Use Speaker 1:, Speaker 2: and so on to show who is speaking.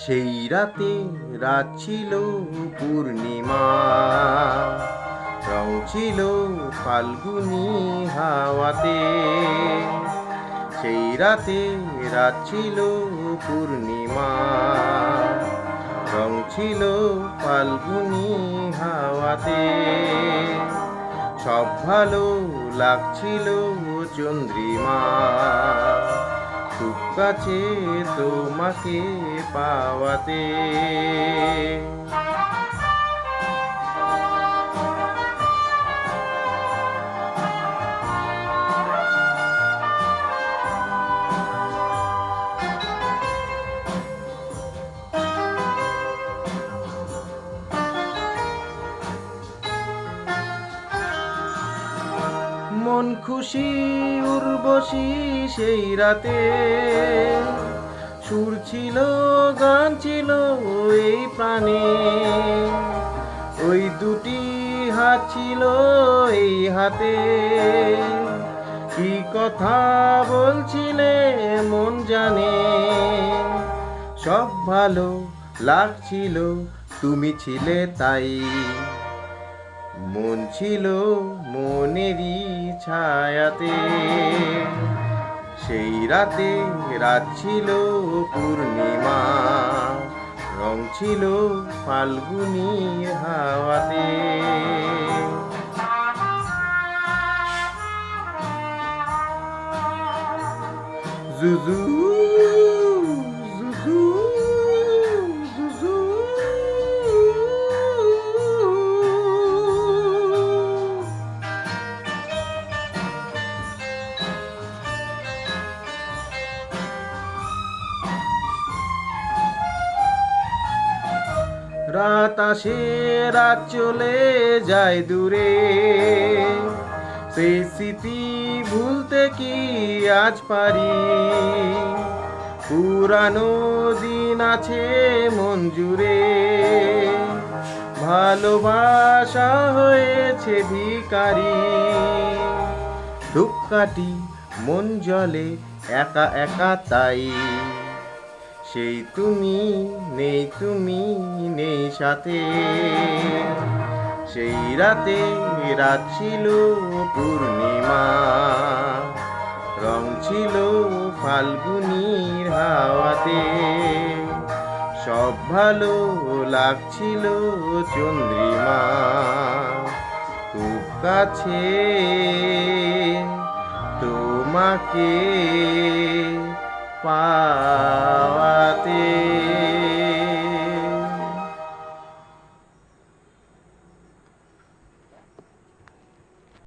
Speaker 1: সেই রাতে রাত ছিল পূর্ণিমা, রং ছিল ফাল্গুনি হাওয়াতে। সেই রাতে রাত ছিল পূর্ণিমা, রং ছিল ফাল্গুনি হাওয়াতে। সব ভালো লাগছিল চন্দ্রিমা, খুব কাছে তোমাকে পাওয়াতে। মন খুশি উর্বশী সেই রাতে, সুর ছিল গান ছিল এই প্রাণে। ওই দুটি হাত ছিল এই হাতে, কি কথা বলছিলে মন জানে। সব ভালো লাগছিল তুমি ছিলে তাই, মন ছিল মনেরই ছায়াতে। সেই রাতে রাত ছিল পূর্ণিমা, রং ছিল ফাল্গুনি হাওয়াতে। জুজু জুজু জুজু। রাত আসে রাত চলে যায় দূরে, সেই স্মৃতি ভুলতে কি আজ পারি। পুরানো দিন আছে মন জুড়ে, ভালোবাসা হয়েছে ভিখারি। ধূপকাঠি মন জ্বলে একা একা তাই, সেই তুমি নেই, তুমি নেই সাথে। সেই রাতে রাত ছিল পূর্ণিমা, রং ছিল ফাল্গুনির হাওয়াতে। সব ভালো লাগছিল চন্দ্রিমা, খুব কাছে তোমাকে পাওয়াতে।